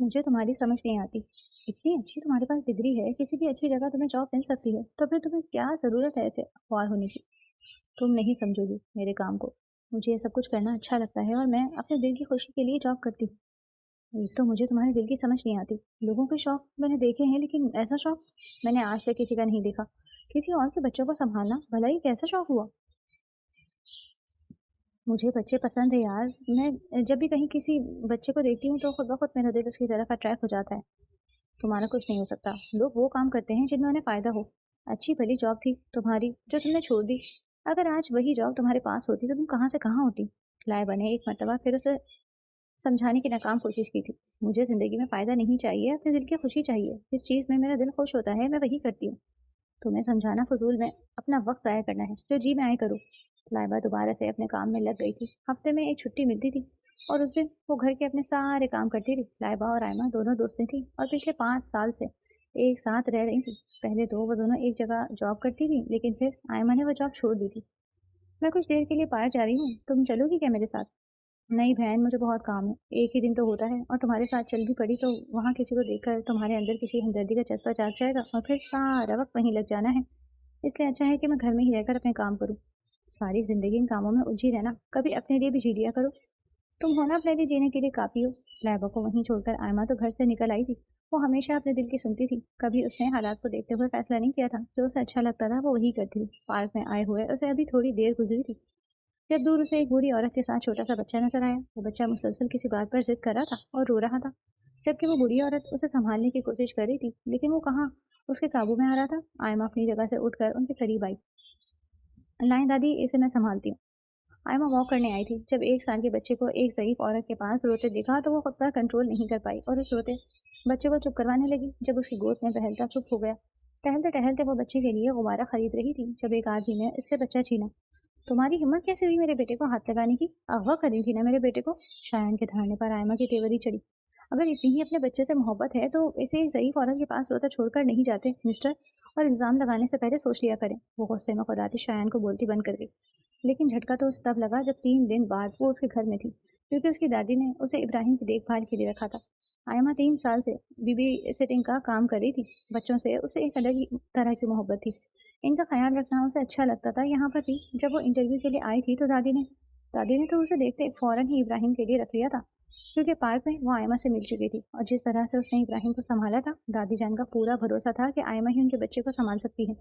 मुझे तुम्हारी समझ नहीं आती। इतनी अच्छी तुम्हारे पास डिग्री है, किसी भी अच्छी जगह तुम्हें जॉब मिल सकती है, तो फिर तुम्हें क्या ज़रूरत है ऐसे अखबार होने की? तुम नहीं समझोगी मेरे काम को। मुझे ये सब कुछ करना अच्छा लगता है और मैं अपने दिल की खुशी के लिए जॉब करती हूँ। एक तो मुझे तुम्हारे दिल की समझ नहीं आती। लोगों के शौक मैंने देखे हैं, लेकिन ऐसा शौक मैंने आज तक किसी का नहीं देखा। किसी और के बच्चों को संभालना भला ही कैसा शौक हुआ? मुझे बच्चे पसंद है यार। मैं जब भी कहीं किसी बच्चे को देखती हूँ तो खुद ब खुद मेरा दिल उसकी तरफ अट्रैक्ट हो जाता है। तुम्हारा कुछ नहीं हो सकता। लोग वो काम करते हैं जिनमें उन्हें फ़ायदा हो। अच्छी भली जॉब थी तुम्हारी जो तुमने छोड़ दी। अगर आज वही जॉब तुम्हारे पास होती तो तुम कहाँ से कहाँ होती। लाए बने एक मर्तबा फिर उसे समझाने की नाकाम कोशिश की थी। मुझे ज़िंदगी में फ़ायदा नहीं चाहिए, अपने दिल की खुशी चाहिए। जिस चीज़ में मेरा दिल खुश होता है मैं वही करती हूँ। तुम्हें समझाना फ़ुज़ूल में अपना वक़्त ज़ाया करना है, जो जी में आए करो। लाइबा दोबारा से अपने काम में लग गई थी। हफ्ते में एक छुट्टी मिलती थी और उस दिन वो घर के अपने सारे काम करती थी। लाइबा और आयमा दोनों दोस्तें थीं और पिछले 5 साल से एक साथ रह रही थी। पहले तो वो दोनों एक जगह जॉब करती थी, लेकिन फिर आयमा ने वो जॉब छोड़ दी थी। मैं कुछ देर के लिए बाहर जा रही हूँ, तुम चलोगी क्या मेरे साथ? नहीं बहन, मुझे बहुत काम है। एक ही दिन तो होता है और तुम्हारे साथ चल भी पड़ी तो वहाँ किसी को देखकर तुम्हारे अंदर किसी हमदर्दी का जज़्बा जाग जाएगा और फिर सारा वक़्त वहीं लग जाना है। इसलिए अच्छा है कि मैं घर में ही रहकर अपने काम करूँ। सारी ज़िंदगी इन कामों में उलझी रहना, कभी अपने लिए भी जी लिया करो। तुम हो ना अपने लिए जीने के लिए काफ़ी हो। लैबा को वहीं छोड़कर आयमा तो घर से निकल आई थी। वो हमेशा अपने दिल की सुनती थी। कभी उसने हालात को देखते हुए फैसला नहीं किया था। जो उसे अच्छा लगता था वो वही करती थी। पार्क में आए हुए उसे अभी थोड़ी देर गुजरी थी जब दूर उसे एक बूढ़ी औरत के साथ छोटा सा बच्चा नजर आया। वो बच्चा मुसलसल किसी बात पर जिद कर रहा था और रो रहा था, जबकि वो बूढ़ी औरत उसे संभालने की कोशिश कर रही थी, लेकिन वो कहाँ उसके काबू में आ रहा था। आयमा अपनी जगह से उठकर उनके करीब आई। लाएं दादी, इसे मैं संभालती हूँ। आयमा वॉक करने आई थी। जब 1 साल के बच्चे को एक ज़ईफ औरत के पास रोते देखा तो वो खुद पर कंट्रोल नहीं कर पाई और उस रोते बच्चे को चुप करवाने लगी। जब उसकी गोद में बहलता चुप हो गया। टहलते टहलते वो बच्चे के लिए गुब्बारा खरीद रही थी जब एक आदमी ने इससे बच्चा छीना। तुम्हारी हिम्मत कैसे हुई मेरे बेटे को हाथ लगाने की? अगवा करी थी ना मेरे बेटे को? शायान के धरने पर आयमा की तेवरी चढ़ी। अगर इतनी ही अपने बच्चे से मोहब्बत है तो इसे एक ज़ईफ औरत के पास रोता छोड़कर नहीं जाते मिस्टर, और इल्ज़ाम लगाने से पहले सोच लिया करें। वो गुस्से में खुदाती शायान को बोलती बंद कर गई। लेकिन झटका तो उसे तब लगा जब 3 दिन बाद वो उसके घर में थी, क्योंकि उसकी दादी ने उसे इब्राहिम की देखभाल के लिए रखा था। आयमा 3 साल से बीबी सिटिंग का काम कर रही थी। बच्चों से उसे एक अलग ही तरह की मोहब्बत थी। इनका ख्याल रखना उसे अच्छा लगता था। यहाँ पर भी जब वो इंटरव्यू के लिए आई थी तो दादी ने तो उसे देखते फौरन ही इब्राहिम के लिए रख लिया था, क्योंकि पार्क में वो आयमा से मिल चुकी थी और जिस तरह से उसने इब्राहिम को संभाला था, दादी जान का पूरा भरोसा था कि आयमा ही उनके बच्चे को संभाल सकती है।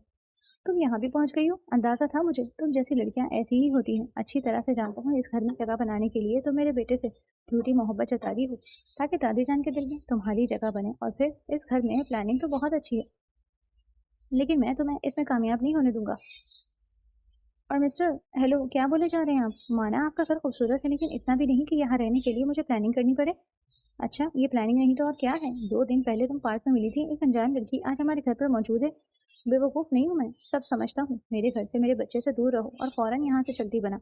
तुम यहाँ भी पहुँच गई हो, अंदाज़ा था मुझे। तुम जैसी लड़कियाँ ऐसी ही होती हैं। अच्छी तरह से जानता हूँ इस घर में जगह बनाने के लिए तो मेरे बेटे से झूठी मोहब्बत जताई हो, ताकि दादी जान के दिल में तुम्हारी जगह बने। और फिर इस घर में प्लानिंग तो बहुत अच्छी है, लेकिन मैं तुम्हें इसमें कामयाब नहीं होने दूंगा। और मिस्टर, हेलो, क्या बोले जा रहे हैं आप? माना आपका घर खूबसूरत है, लेकिन इतना भी नहीं कि यहाँ रहने के लिए मुझे प्लानिंग करनी पड़े। अच्छा, ये प्लानिंग नहीं तो और क्या है? 2 दिन पहले तुम पार्क में मिली थी एक अनजान लड़की, आज हमारे घर पर मौजूद है। बेवकूफ़ नहीं हूँ मैं, सब समझता हूँ। मेरे घर से मेरे बच्चे से दूर रहो और फौरन यहाँ से चलती बना,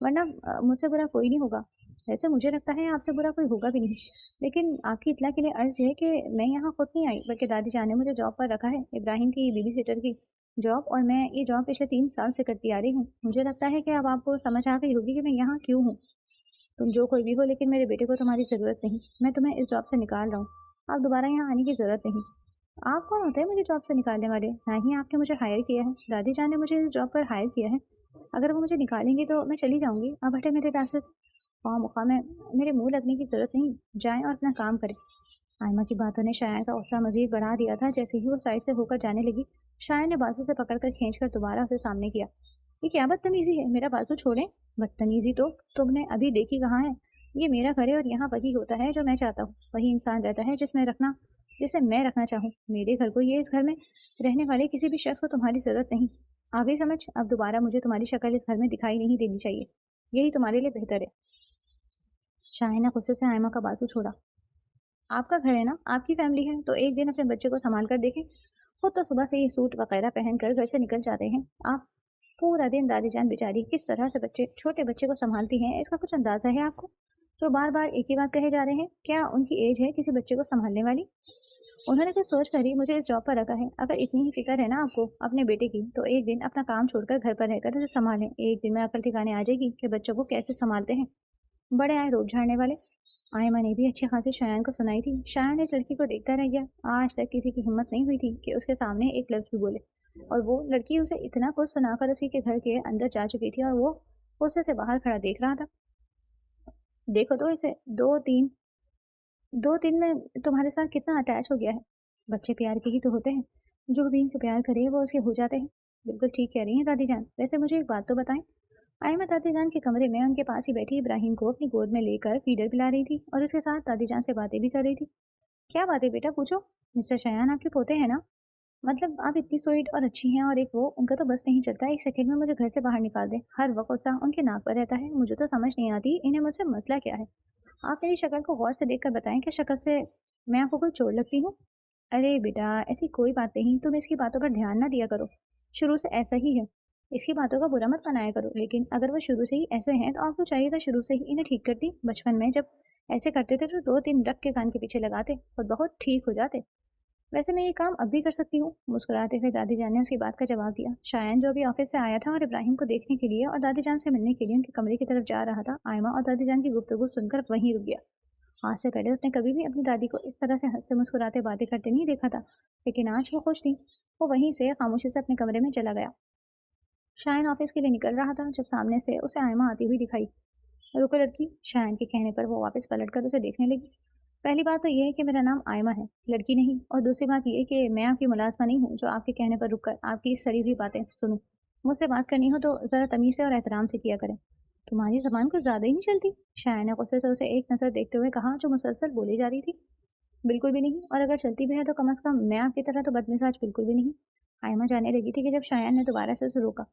वरना मुझसे बुरा कोई नहीं होगा। वैसे मुझे लगता है आपसे बुरा कोई होगा भी नहीं, लेकिन आपकी इत्तला के लिए अर्ज़ है कि मैं यहाँ खुद नहीं आई, बल्कि दादी जान ने मुझे जॉब पर रखा है, इब्राहिम की बेबी सिटर की जॉब, और मैं ये जॉब पिछले 3 साल से करती आ रही हूँ। मुझे लगता है कि अब आपको समझ आ गई होगी कि मैं यहाँ क्यों हूँ। तुम जो कोई भी हो, लेकिन मेरे बेटे को तुम्हारी ज़रूरत नहीं। मैं तुम्हें इस जॉब से निकाल रहा हूँ। अब दोबारा यहाँ आने की ज़रूरत नहीं। आप कौन होते हैं मुझे जॉब से निकालने वाले? ना ही आपने मुझे हायर किया है। दादी जान ने मुझे इस जॉब पर हायर किया है। अगर वो मुझे निकालेंगी तो मैं चली जाऊँगी। अब हटे मेरे रास्ते से। ख़वाह-मख़वाह में मेरे मुँह लगने की ज़रूरत नहीं। जाएँ और अपना काम करें। आयमा की बातों ने शायन का गुस्सा मज़ीद बढ़ा दिया था। जैसे ही वो साइड से होकर जाने लगी, शायन ने बाजू से पकड़कर खींचकर दोबारा उसे सामने किया। ये क्या बदतमीज़ी है? मेरा बाजू छोड़ें। बदतमीज़ी तो तुमने अभी देखी कहाँ है? ये मेरा घर है और यहाँ वही होता है जो मैं चाहता हूँ। वही इंसान रहता है जिसे मैं रखना चाहूँ। मेरे घर को, ये इस घर में रहने वाले किसी भी शख्स को तुम्हारी ज़रूरत नहीं। आ गई समझ? अब दोबारा मुझे तुम्हारी शक्ल इस घर में दिखाई नहीं देनी चाहिए। यही तुम्हारे लिए बेहतर है। शाहिन ने गुस्से से आयमा का बाजू छोड़ा। आपका घर है ना, आपकी फैमिली है, तो एक दिन अपने बच्चे को संभाल कर देखें। खुद तो सुबह से ही सूट वगैरह पहन कर घर से निकल जाते हैं। आप पूरा दिन दादी जान बेचारी किस तरह से छोटे बच्चे को संभालती हैं, इसका कुछ अंदाजा है आपको? जो बार बार एक ही बात कहे जा रहे हैं, क्या उनकी एज है किसी बच्चे को संभालने वाली? उन्होंने तो सोच कर ही मुझे इस जॉब पर रखा है। अगर इतनी ही फिक्र है ना आपको अपने बेटे की, तो एक दिन अपना काम छोड़कर घर पर रहकर उसे संभालें। एक दिन में अकल ठिकाने आ जाएगी कि बच्चों को कैसे संभालते हैं। बड़े आए रोब झाड़ने वाले। आयमा ने भी अच्छी खासी शायान को सुनाई थी। शायान इस लड़की को देखता रह गया। आज तक किसी की हिम्मत नहीं हुई थी कि उसके सामने एक लफ्ज़ भी बोले, और वो लड़की उसे इतना कुछ सुनाकर उसी के घर के अंदर जा चुकी थी, और वो गुस्से से बाहर खड़ा देख रहा था। देखो तो इसे, 2 दिन में तुम्हारे साथ कितना अटैच हो गया है। बच्चे प्यार के ही तो होते हैं, जो भी इनसे प्यार करे वो उसके हो जाते हैं। बिल्कुल ठीक कह रही हैं दादी जान। वैसे मुझे एक बात तो बताएं। आयमा दादी जान के कमरे में उनके पास ही बैठी इब्राहिम को अपनी गोद में लेकर फीडर पिला रही थी, और उसके साथ दादी जान से बातें भी कर रही थी। क्या बातें बेटा, पूछो। मिस्टर शयान आपके पोते हैं ना? मतलब आप इतनी स्वीट और अच्छी हैं, और एक वो, उनका तो बस नहीं चलता एक सेकंड में मुझे घर से बाहर निकाल दें। हर वक्त गुस्सा उनके नाक पर रहता है। मुझे तो समझ नहीं आती इन्हें मुझसे मसला क्या है। आप मेरी शक्ल को गौर से देखकर बताएं, क्या शक्ल से मैं आपको कोई चोट लगती हूँ? अरे बेटा, ऐसी कोई बात नहीं, तुम इसकी बातों पर ध्यान ना दिया करो। शुरू से ऐसा ही है। इसकी बातों का बुरा मत मनाया करो, लेकिन अगर वो शुरू से ही ऐसे हैं तो आपको चाहिए था शुरू से ही इन्हें ठीक करती। बचपन में जब ऐसे करते थे तो 2-3 रख के कान के पीछे लगाते और बहुत ठीक हो जाते। वैसे मैं ये काम अब भी कर सकती हूँ। मुस्कुराते हुए दादी जान ने उसकी बात का जवाब दिया। शायन, जो अभी ऑफिस से आया था और इब्राहिम को देखने के लिए और दादी जान से मिलने के लिए उनके कमरे की तरफ जा रहा था, आयमा और दादी जान की गुफ्तगू सुनकर वहीं रुक गया। आज से पहले उसने कभी भी अपनी दादी को इस तरह से हंसते मुस्कुराते बातें करते नहीं देखा था, लेकिन आज वो खुश थी। वो वहीं से खामोशी से अपने कमरे में चला गया। शायन ऑफिस के लिए निकल रहा था जब सामने से उसे आयमा आती हुई दिखाई। रुको लड़की। शायन के कहने पर वो वापस पलटकर उसे देखने लगी। पहली बात तो ये है कि मेरा नाम आयमा है, लड़की नहीं। और दूसरी बात ये है कि मैं आपकी मुलाजमा नहीं हूँ जो आपके कहने पर रुककर आपकी इस सड़ी हुई बातें सुनूं। मुझसे बात करनी हो तो ज़रा तमीज़ से और एहतराम से किया करें। तुम्हारी ज़बान कुछ ज़्यादा ही नहीं चलती। शायन ने गुस्से से उसे एक नज़र देखते हुए कहा, जो मुसलसल बोली जा रही थी। बिल्कुल भी नहीं, और अगर चलती भी है तो कम अज़ कम मैं आपकी तरह तो बदमिजाज बिल्कुल भी नहीं। आयमा जाने लगी थी कि जब शायन ने दोबारा से उसे रोका।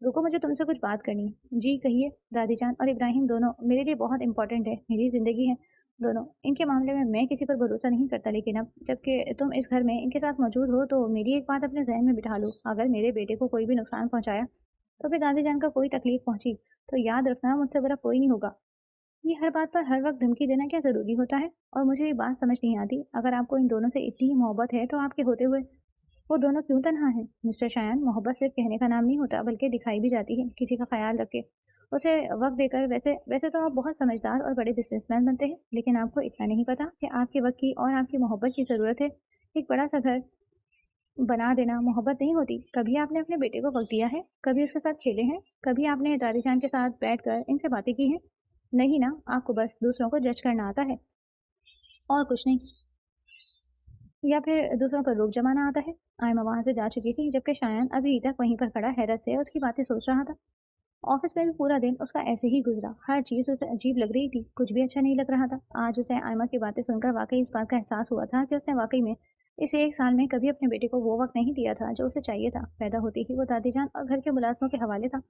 रुको, मुझे तुमसे कुछ बात करनी है। जी कहिए। दादी जान और इब्राहिम दोनों मेरे लिए बहुत इंपॉर्टेंट है, मेरी ज़िंदगी है दोनों। इनके मामले में मैं किसी पर भरोसा नहीं करता, लेकिन अब जबकि तुम इस घर में इनके साथ मौजूद हो तो मेरी एक बात अपने जहन में बिठा लो। अगर मेरे बेटे को कोई भी नुकसान पहुंचाया तो फिर दादी जान का कोई तकलीफ पहुंची तो याद रखना, मुझसे बुरा कोई नहीं होगा। ये हर बात पर हर वक्त धमकी देना क्या ज़रूरी होता है? और मुझे ये बात समझ नहीं आती, अगर आपको इन दोनों से इतनी ही मोहब्बत है तो आपके होते हुए वो दोनों क्यों तन्हा हैं? मिस्टर शायान, मोहब्बत सिर्फ कहने का नाम नहीं होता, बल्कि दिखाई भी जाती है। किसी का ख्याल रख के, उसे वक्त देकर। वैसे वैसे तो आप बहुत समझदार और बड़े बिजनेसमैन बनते हैं, लेकिन आपको इतना नहीं पता कि आपके वक्त की और आपकी मोहब्बत की ज़रूरत है। एक बड़ा सा घर बना देना मोहब्बत नहीं होती। कभी आपने अपने बेटे को वक्त दिया है? कभी उसके साथ खेले हैं? कभी आपने दादी जान के साथ बैठकर इनसे बातें की हैं? नहीं ना, आपको बस दूसरों को जज करना आता है और कुछ नहीं। या फिर दूसरों पर रोक जमाना आता है। आयमा वहां से जा चुकी थी, जबकि शायन अभी तक वहीं पर खड़ा हैरत से उसकी बातें सोच रहा था। ऑफिस में भी पूरा दिन उसका ऐसे ही गुजरा। हर चीज़ उसे अजीब लग रही थी, कुछ भी अच्छा नहीं लग रहा था। आज उसे आयमा की बातें सुनकर वाकई इस बात का एहसास हुआ था कि उसने वाकई में इस 1 साल में कभी अपने बेटे को वो वक्त नहीं दिया था जो उसे चाहिए था। पैदा होती ही वो दादी जान और घर के मुलाजमों के हवाले था।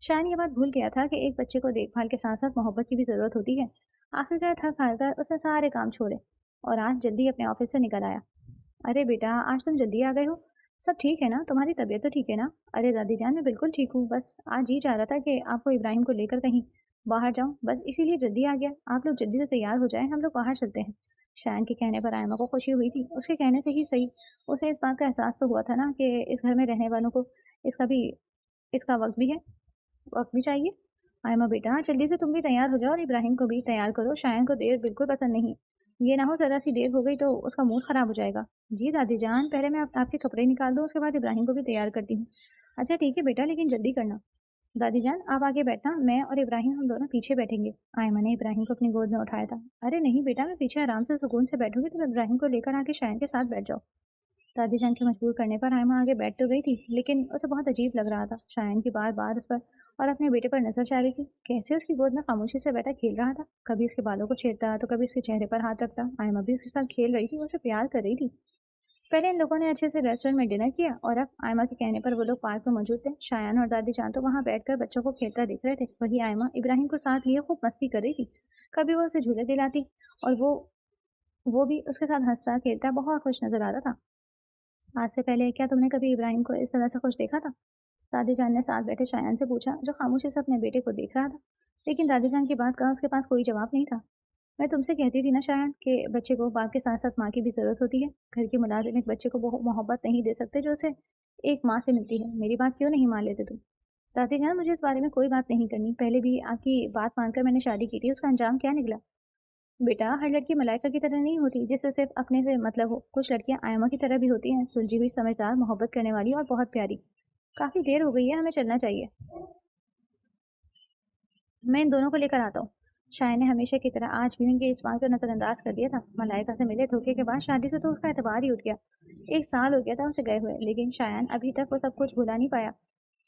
शायन ये बात भूल गया था कि एक बच्चे को देखभाल के साथ साथ मोहब्बत की भी ज़रूरत होती है। आखिरकार थक हार कर उसने सारे काम छोड़े और आज जल्दी अपने ऑफिस से निकल आया। अरे बेटा, आज तुम जल्दी आ गए हो। सब ठीक है ना? तुम्हारी तबीयत तो ठीक है ना? अरे दादी जान, मैं बिल्कुल ठीक हूँ। बस आज जी चाह रहा था कि आपको इब्राहिम को लेकर कहीं बाहर जाऊं, बस इसीलिए जल्दी आ गया। आप लोग जल्दी से तैयार हो जाएं, हम लोग बाहर चलते हैं। शायन के कहने पर आयमा को खुशी हुई थी। उसके कहने से ही सही, उसे इस बात का एहसास तो हुआ था ना कि इस घर में रहने वालों को इसका भी इसका वक्त भी है, वक्त भी चाहिए। आयमा बेटा, जल्दी से तुम भी तैयार हो जाओ और इब्राहिम को भी तैयार करो। शायन को देर बिल्कुल पसंद नहीं। ये ना हो ज़रा सी देर हो गई तो उसका मूड ख़राब हो जाएगा। जी दादी जान, पहले मैं आपके कपड़े निकाल दूँ, उसके बाद इब्राहिम को भी तैयार करती हूँ। अच्छा ठीक है बेटा, लेकिन जल्दी करना। दादी जान, आप आगे बैठना, मैं और इब्राहिम हम दोनों पीछे बैठेंगे। आयमा ने इब्राहिम को अपनी गोद में उठाया था। अरे नहीं बेटा, मैं पीछे आराम से सुकून से बैठूंगी, तुम इब्राहिम को लेकर आके शायन के साथ बैठ जाओ। दादी जान के मजबूर करने पर आयमा आगे बैठ तो गई थी, लेकिन उसे बहुत अजीब लग रहा था। शायन की बार बार उस पर और अपने बेटे पर नजर जा रही थी। कैसे उसकी गोद में खामोशी से बैठा खेल रहा था, कभी उसके बालों को छेड़ता तो कभी उसके चेहरे पर हाथ रखता। आयमा भी उसके साथ खेल रही थी, उसे प्यार कर रही थी। पहले इन लोगों ने अच्छे से रेस्टोरेंट में डिनर किया और अब आयमा के कहने पर वो लोग पार्क में मौजूद थे। शायान और दादी जान तो वहाँ बैठकर बच्चों को खेलता देख रहे थे। वही आयमा इब्राहिम को साथ लिए खूब मस्ती कर रही थी। कभी वो उसे झूले दिलाती और वो भी उसके साथ हंसता खेलता बहुत खुश नजर आता था। आज से पहले क्या तुमने कभी इब्राहिम को इस तरह से खुश देखा था? दादी जान ने साथ बैठे शायान से पूछा, जो खामोशी से अपने बेटे को देख रहा था। लेकिन दादी जान की बात का उसके पास कोई जवाब नहीं था। मैं तुमसे कहती थी ना शायान कि बच्चे को बाप के साथ साथ माँ की भी ज़रूरत होती है। घर के मुलाजिम एक बच्चे को वो मोहब्बत नहीं दे सकते जो उसे एक माँ से मिलती है। मेरी बात क्यों नहीं मान लेते तुम? दादी जान, मुझे इस बारे में कोई बात नहीं करनी। पहले भी आपकी बात मानकर मैंने शादी की थी, उसका अंजाम क्या निकला? बेटा, हर लड़की मलाइका की तरह नहीं होती जिससे सिर्फ अपने से मतलब हो। कुछ लड़कियां आयमा की तरह भी होती हैं, सुलझी हुई, समझदार, मोहब्बत करने वाली और बहुत प्यारी। काफी देर हो गई है, हमें चलना चाहिए। मैं इन दोनों को लेकर आता हूँ। शायद ने हमेशा की तरह आज भी उनके इस बात को नजरअंदाज कर दिया था। मलाइका से मिले धोखे के बाद शादी से तो उसका एतबार ही उठ गया। 1 साल हो गया था उसे गए हुए, लेकिन शायन अभी तक वो सब कुछ भुला नहीं पाया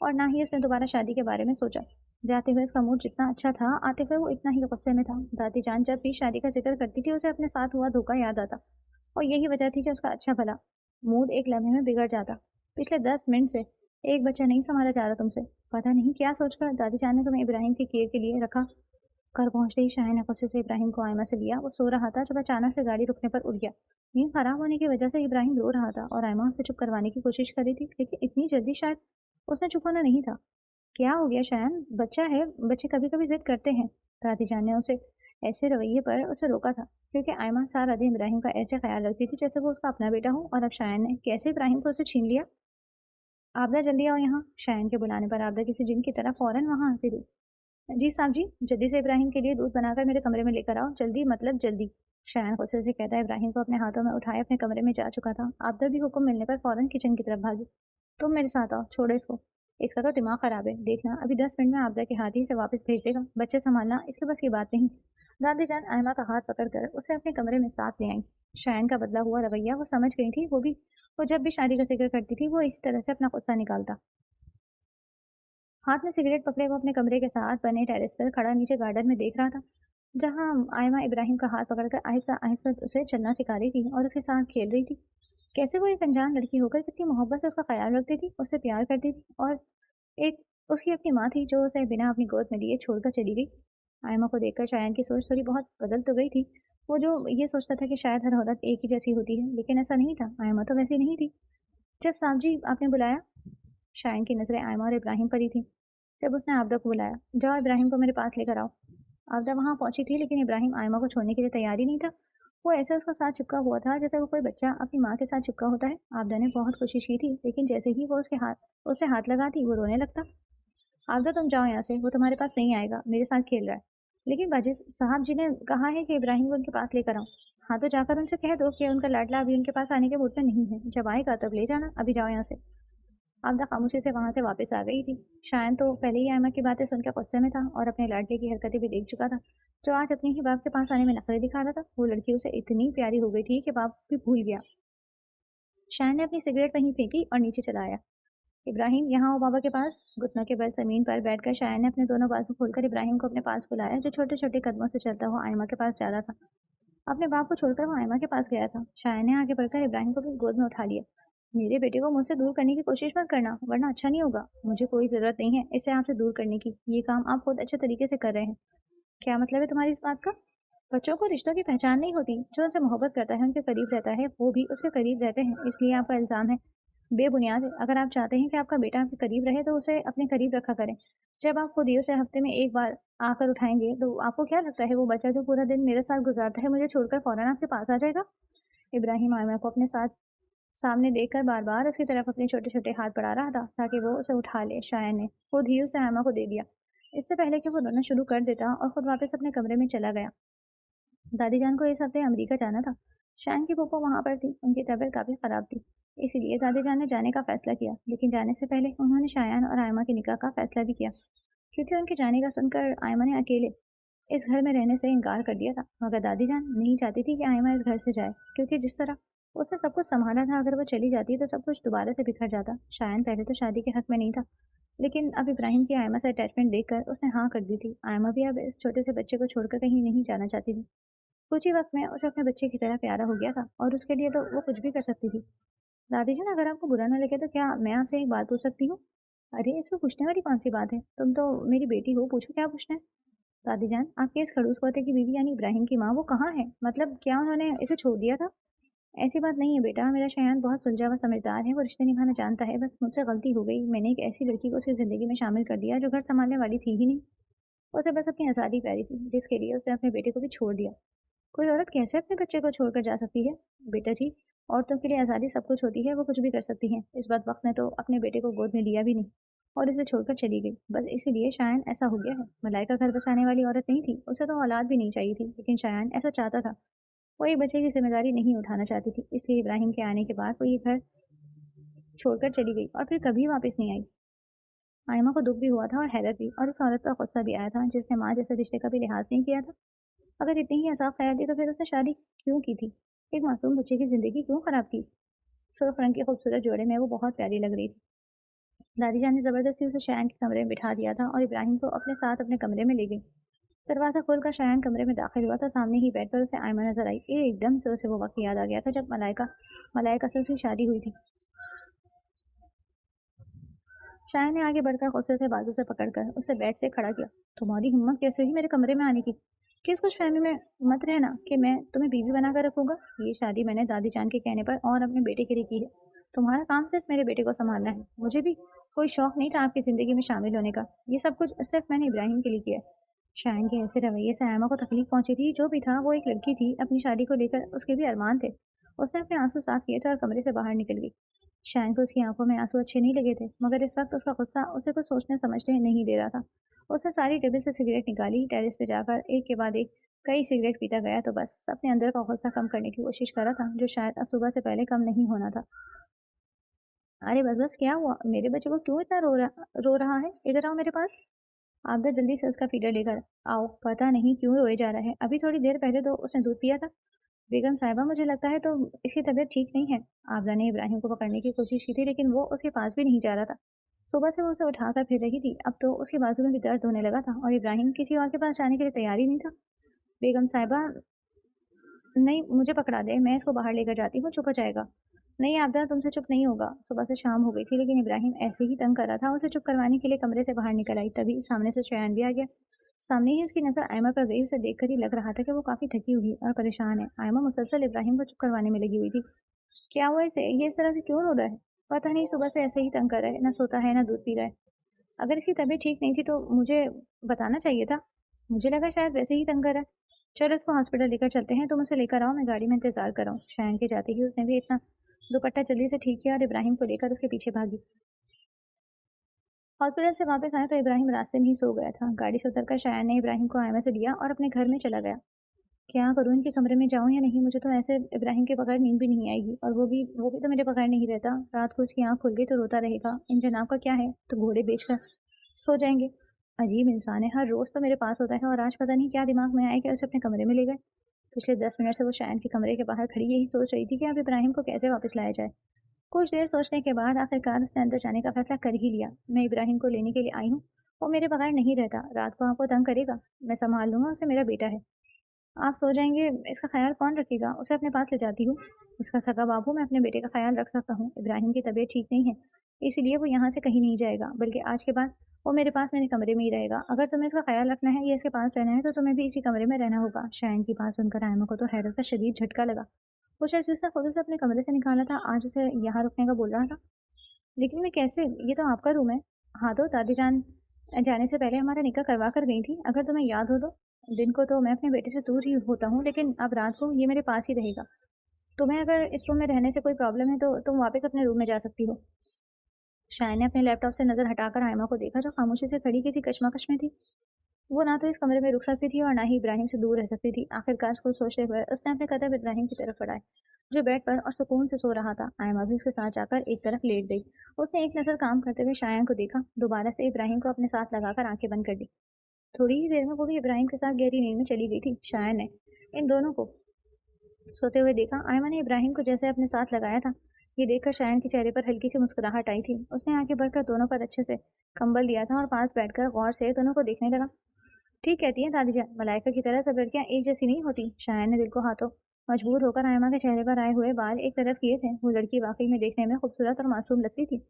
और ना ही उसने दोबारा शादी के बारे में सोचा। जाते हुए उसका मूड जितना अच्छा था, आते हुए वो इतना ही गुस्से में था। दादी जान जब भी शादी का जिक्र करती थी, उसे अपने साथ हुआ धोखा याद आता और यही वजह थी कि उसका अच्छा भला मूड एक लम्हे में बिगड़ जाता। पिछले 10 मिनट से एक बच्चा नहीं संभाला जा रहा तुमसे। पता नहीं क्या सोचकर दादी जान ने तुम्हें इब्राहिम की केयर के लिए रखा। घर पहुंचते ही शाहीन ने गुस्से से इब्राहिम को आयमा से लिया। वो सो रहा था जब अचानक से गाड़ी रुकने पर उठ गया। नींद खराब होने की वजह से इब्राहिम रो रहा था और आयमा उसे चुप करवाने की कोशिश कर रही थी, लेकिन इतनी जल्दी शायद उसने चुप होना नहीं था। क्या हो गया शायन? बच्चा है, बच्चे कभी कभी जिद करते हैं। दादी जान ने उसे ऐसे रवैये पर उसे रोका था, क्योंकि आयमा सारा दिन इब्राहिम का ऐसे ख्याल रखती थी जैसे वो उसका अपना बेटा हो, और अब शायन ने कैसे इब्राहिम को उसे छीन लिया। आबदा जल्दी आओ यहाँ। शायन के बुलाने पर आबदा किसी जिन की तरह फौरन वहां हंसी दी। जी साहब जी, जल्दी से इब्राहिम के लिए दूध बनाकर मेरे कमरे में लेकर आओ, जल्दी मतलब जल्दी। शायन गुस्से से कहता इब्राहिम को अपने हाथों में उठाए अपने कमरे में जा चुका था। आबदा भी हुक्म मिलने पर फौरन किचन की तरफ भागी। तुम मेरे साथ आओ, छोड़ो इसको। इसका तो दिमाग खराब है, देखना अभी 10 मिनट में आबदा के हाथ ही से वापस भेज देगा। बच्चे संभालना इसके बस की बात नहीं। दादी जान आयमा का हाथ पकड़कर उसे अपने कमरे में साथ ले आई। शायन का बदला हुआ रवैया वो समझ गई थी। वो जब भी शादी का जिक्र करती थी, वो इसी तरह से अपना गुस्सा निकालता। हाथ में सिगरेट पकड़े वो अपने कमरे के साथ बने टेरेस पर खड़ा नीचे गार्डन में देख रहा था, जहाँ आयमा इब्राहिम का हाथ पकड़कर आहिस्ता आहिस्ता उसे चलना सिखा रही थी और उसके साथ खेल रही थी। कैसे वो एक अनजान लड़की होकर कितनी मोहब्बत से उसका ख्याल रखती थी, उससे प्यार करती थी, और एक उसकी अपनी माँ थी जो उसे बिना अपनी गोद में लिए छोड़कर चली गई। आयमा को देखकर शायन की सोच थोड़ी बहुत बदल तो गई थी। वो जो ये सोचता था कि शायद हर औरत एक ही जैसी होती है, लेकिन ऐसा नहीं था। आयमा तो वैसी नहीं थी। जब साहब जी आपने बुलाया, शायन की नजरें आयमा और इब्राहिम पर ही थी। जब उसने आबदा को बुलाया, जाओ इब्राहिम को मेरे पास लेकर आओ। आबदा वहां पहुंची थी, लेकिन इब्राहिम आयमा को छोड़ने के लिए तैयार ही नहीं था। वो ऐसे उसका साथ चिपका हुआ था जैसे वो कोई बच्चा अपनी माँ के साथ चिपका होता है। आबदा ने बहुत कोशिश की थी, लेकिन जैसे ही वो उससे हाथ लगाती, वो रोने लगता। आबदा तुम जाओ यहाँ से, वो तुम्हारे पास नहीं आएगा, मेरे साथ खेल रहा है। लेकिन बाजी साहब जी ने कहा है कि इब्राहिम को उनके पास लेकर आओ। हाँ तो जाकर उनसे कह दो कि उनका लाडला अभी उनके पास आने के मूड में नहीं है, जब आएगा तब ले जाना, अभी जाओ यहाँ से। आबदा खामोशी से वहां से वापस आ गई थी। शायन तो पहले ही आयमा की बातें सुनकर गुस्से में था और अपने लाडले की हरकतें भी देख चुका था, जो आज अपने ही बाप के पास आने में नखरे दिखा रहा था। वो लड़की उसे इतनी प्यारी हो गई थी कि बाप भी भूल गया। शायन ने अपनी सिगरेट वहीं फेंकी और नीचे चला आया। इब्राहिम यहाँ आओ बाबा के पास। घुटनों के बल जमीन पर बैठकर शायन ने अपने दोनों बाजू खोलकर इब्राहिम को अपने पास बुलाया, जो छोटे छोटे कदमों से चलता हुआ आयमा के पास जा रहा था। अपने बाप को छोड़कर वो आयमा के पास गया था। शायन ने आगे बढ़कर इब्राहिम को भी गोद में उठा लिया। मेरे बेटे को मुझसे दूर करने की कोशिश मत करना, वरना अच्छा नहीं होगा। मुझे कोई जरूरत नहीं है इसे आपसे दूर करने की, ये काम आप खुद अच्छे तरीके से कर रहे हैं। क्या मतलब है तुम्हारी इस बात का? बच्चों को रिश्तों की पहचान नहीं होती। जो उनसे मोहब्बत करता है, उनके करीब रहता है, वो भी उसके करीब रहते हैं, इसलिए आपका इल्ज़ाम है बेबुनियाद है। अगर आप चाहते हैं कि आपका बेटा आपके करीब रहे, तो उसे अपने करीब रखा करें। जब आप खुद ही उसे हफ्ते में एक बार आकर उठाएंगे, तो आपको क्या लगता है वो बच्चा जो पूरा दिन मेरे साथ गुजारता है, मुझे छोड़कर फौरन आपके पास आ जाएगा? इब्राहिम आयमा को अपने साथ सामने देखकर बार बार उसकी तरफ अपने छोटे छोटे हाथ बढ़ा रहा था, ताकि वो उसे उठा ले। शायन ने खुद ही उसे आयमा को दे दिया, इससे पहले कि वो रोना शुरू कर देता, और खुद वापस अपने कमरे में चला गया। दादी जान को इस हफ्ते अमेरिका जाना था। शायन की फूफो वहां पर थी, उनकी तबीयत काफ़ी ख़राब थी, इसीलिए दादी जान ने जाने का फैसला किया। लेकिन जाने से पहले उन्होंने शायन और आयमा के निकाह का फैसला भी किया, क्योंकि उनके जाने का सुनकर आयमा ने अकेले इस घर में रहने से इनकार कर दिया था। मगर दादी जान नहीं चाहती थी कि आयमा इस घर से जाए, क्योंकि जिस तरह उसने सब कुछ संभाला था, अगर वो चली जाती तो सब कुछ दोबारा से बिखर जाता। शायन पहले तो शादी के हक में नहीं था, लेकिन अब इब्राहिम की आयमा से अटैचमेंट देखकर उसने हाँ कर दी थी। आयमा भी अब इस छोटे से बच्चे को छोड़कर कहीं नहीं जाना चाहती थी। कुछ ही वक्त में उसे अपने बच्चे की तरह प्यारा हो गया था, और उसके लिए तो वो कुछ भी कर सकती थी। दादी जान, अगर आपको बुरा ना लगे तो क्या मैं आपसे एक बात पूछ सकती हूँ? अरे इसमें पूछने वाली कौन सी बात है, तुम तो मेरी बेटी हो, पूछो क्या पूछना है। दादी जान, आपके इस खड़ूस पोते की बीवी यानी इब्राहिम की माँ वो कहाँ है? मतलब क्या उन्होंने इसे छोड़ दिया था? ऐसी बात नहीं है बेटा, मेरा शयान बहुत सुलझा हुआ समझदार है, वो रिश्ते निभाना जानता है। बस मुझसे गलती हो गई, मैंने एक ऐसी लड़की को उसकी ज़िंदगी में शामिल कर दिया जो घर संभालने वाली थी ही नहीं। उसे बस अपनी आज़ादी प्यारी थी, जिसके लिए उसने अपने बेटे को भी छोड़ दिया। कोई औरत कैसे अपने बच्चे को छोड़कर जा सकती है? बेटा जी, औरतों के लिए आज़ादी सब कुछ होती है, वो कुछ भी कर सकती हैं। इस बदबख्त ने तो अपने बेटे को गोद में लिया भी नहीं। और इसे छोड़कर चली गई। बस इसीलिए शायन ऐसा हो गया है। मलाइका घर बसाने वाली औरत नहीं थी, उसे तो औलाद भी नहीं चाहिए थी, लेकिन शायन ऐसा चाहता था। वो एक बच्चे की जिम्मेदारी नहीं उठाना चाहती थी, इसलिए इब्राहिम के आने के बाद वो ये घर छोड़कर चली गई और फिर कभी वापस नहीं आई। आयमा को दुख भी हुआ था और हैरत भी, और उस औरत का गुस्सा भी आया था जिसने माँ जैसे रिश्ते का भी लिहाज नहीं किया था। अगर इतनी ही असाफ ख्याल थी तो फिर उसने शादी क्यों की थी? एक मासूम बच्चे की जिंदगी क्यों खराब की? सुर्ख रंग के खूबसूरत जोड़े में वो बहुत प्यारी लग रही थी। दादी जान ने जबरदस्ती उसे शयान के कमरे में बिठा दिया था और इब्राहिम को अपने साथ अपने कमरे में ले गई। दरवाजा खोलकर शयान कमरे में दाखिल हुआ तो सामने ही बेड पर उसे आयमा नजर आई। एकदम से उसे वो वक्त याद आ गया था जब मलाइका मलाइका से उसकी शादी हुई थी। शायन ने आगे बढ़कर गुस्से से बाजू से पकड़कर उसे बेड से खड़ा किया। तुम्हारी हिम्मत कैसे हुई मेरे कमरे में आने की? किस कुछ फहमी में मत रहना कि मैं तुम्हें बीवी बनाकर रखूंगा। ये शादी मैंने दादी जान के कहने पर और अपने बेटे के लिए की है। तुम्हारा काम सिर्फ मेरे बेटे को संभालना है। मुझे भी कोई शौक नहीं था आपकी जिंदगी में शामिल होने का। ये सब कुछ सिर्फ मैंने इब्राहिम के लिए किया है। शायन के ऐसे रवैये से आयमा को तकलीफ पहुंची थी। जो भी था वो एक लड़की थी, अपनी शादी को लेकर उसके भी अरमान थे। उसने अपने आंसू साफ किए थे और कमरे से बाहर निकल गई। शायन को उसकी आंखों में आंसू अच्छे नहीं लगे थे, मगर इस वक्त उसका गुस्सा उसे कुछ सोचने समझने नहीं दे रहा था। उसने सारी टेबल से सिगरेट निकाली, टेरेस पे जाकर एक के बाद एक कई सिगरेट पीता गया तो बस अपने अंदर का गुस्सा कम करने की कोशिश कर रहा था, जो शायद अब सुबह से पहले कम नहीं होना था। अरे बस बस, क्या हुआ? मेरे बच्चे को क्यों इतना रो रहा है? इधर आओ मेरे पास। आप जल्दी से उसका फीडर लेकर आओ। पता नहीं क्यों रोए जा रहा है, अभी थोड़ी देर पहले तो उसने दूध पिया था। बेगम साहिबा, मुझे लगता है तो इसकी तबीयत ठीक नहीं है। आबदा ने इब्राहिम को पकड़ने की कोशिश की थी, लेकिन वो उसके पास भी नहीं जा रहा था। सुबह से वो उसे उठाकर फिर रही थी, अब तो उसके बाजू में भी दर्द होने लगा था और इब्राहिम किसी और के पास जाने के लिए तैयार ही नहीं था। बेगम साहिबा, नहीं, मुझे पकड़ा दे, मैं इसको बाहर लेकर जाती हूँ, चुप हो जाएगा। नहीं आबदा, तुमसे चुप नहीं होगा। सुबह से शाम हो गई थी, लेकिन इब्राहिम ऐसे ही तंग कर रहा था। उसे चुप करवाने के लिए कमरे से बाहर निकल आई, तभी सामने से शयान भी आ गया। सामने ही उसकी नजर आयमा पर गई। उसे देखकर ही लग रहा था कि वो काफी थकी हुई और परेशान है। आयमा मुसलसल इब्राहिम को चुप करवाने में लगी हुई थी। क्या हुआ इसे? ये इस तरह से क्यों रो रहा है? पता नहीं, सुबह से ऐसे ही तंग कर रहा है, ना सोता है ना दूध पी रहा है। अगर इसकी तबीयत ठीक नहीं थी तो मुझे बताना चाहिए था। मुझे लगा शायद वैसे ही तंग कर रहा है। चलो इसको हॉस्पिटल लेकर चलते हैं, तुम उसे लेकर आओ, मैं गाड़ी में इंतजार कर रहा हूँ। शयन के जाते ही उसने भी इतना दुपट्टा जल्दी से ठीक किया और इब्राहिम को लेकर उसके पीछे भागी। हॉस्पिटल से वापस आया तो इब्राहिम रास्ते में ही सो गया था। गाड़ी से उतरकर शायन ने इब्राहिम को आयमा से लिया और अपने घर में चला गया। क्या करूँ, इनके कमरे में जाऊँ या नहीं? मुझे तो ऐसे इब्राहिम के बगैर नींद भी नहीं आएगी, और वो भी तो मेरे बगैर नहीं रहता। रात को उसकी आँख खुल गई तो रोता रहेगा। इन जनाब का क्या है, तो घोड़े बेचकर सो जाएंगे। अजीब इंसान है, हर रोज़ तो मेरे पास होता है और आज पता नहीं क्या दिमाग में आया कि उसे अपने कमरे में ले गए। पिछले 10 मिनट से वो शायन के कमरे के बाहर खड़ी यही सोच रही थी कि अब इब्राहिम को कैसे वापस लाया जाए। कुछ देर सोचने के बाद आखिरकार उसने अंदर जाने का फैसला कर ही लिया। मैं इब्राहिम को लेने के लिए आई हूँ, वो मेरे बगैर नहीं रहता। रात को आपको तंग करेगा, मैं संभाल लूंगा उसे, मेरा बेटा है। आप सो जाएंगे, इसका ख्याल कौन रखेगा? उसे अपने पास ले जाती हूँ। इसका सगा बाबू, मैं अपने बेटे का ख्याल रख सकता हूँ। इब्राहिम की तबीयत ठीक नहीं है, इसलिए वो यहाँ से कहीं नहीं जाएगा, बल्कि आज के बाद वो मेरे पास मेरे कमरे में ही रहेगा। अगर तुम्हें इसका ख्याल रखना है या इसके पास रहना है तो तुम्हें भी इसी कमरे में रहना होगा। शायन की बात सुनकर आयमा को तो हैरत का शदीद झटका लगा। वो शायद जिसने खुद उसे अपने कमरे से निकाला था आज उसे यहाँ रुकने का बोल रहा था। लेकिन मैं कैसे? ये तो आपका रूम है। हाँ, तो दादी जान जाने से पहले हमारा निकाह करवा कर गई थी, अगर तुम्हें याद हो तो। दिन को तो मैं अपने बेटे से दूर ही होता हूँ, लेकिन अब रात को ये मेरे पास ही रहेगा। तुम्हें अगर इस रूम में रहने से कोई प्रॉब्लम है तो तुम वापस अपने रूम में जा सकती हो। शायन ने अपने लैपटॉप से नज़र हटाकर आयमा को देखा, जो खामोशी से खड़ी किसी कश्मकश में थी। वो ना तो इस कमरे में रुक सकती थी और ना ही इब्राहिम से दूर रह सकती थी। आखिरकार कुछ सोचते हुए उसने अपने कदम इब्राहिम की तरफ बढ़ाए, जो बेड पर और सुकून से सो रहा था। आयमा भी उसके साथ जाकर एक तरफ लेट गई। उसने एक नज़र काम करते हुए शायन को देखा, दोबारा से इब्राहिम को अपने साथ लगाकर आंखें बंद कर दी। थोड़ी ही देर में वो भी इब्राहिम के साथ गहरी नींद में चली गई थी। शायन ने इन दोनों को सोते हुए देखा। आयमा ने इब्राहिम को जैसे अपने साथ लगाया था, ये देखकर शायन के चेहरे पर हल्की सी मुस्कुराहट आई थी। उसने आगे बढ़कर दोनों पर अच्छे से कंबल दिया था और पास बैठकर गौर से दोनों को देखने लगा। ठीक कहती हैं दादी जान, मलाइका की तरह सब लड़कियां एक जैसी नहीं होती। शायन ने दिल को हाथों मजबूर होकर आयमा के चेहरे पर आए हुए बाल एक तरफ किए थे। वो लड़की वाकई में देखने में खूबसूरत और मासूम लगती थी,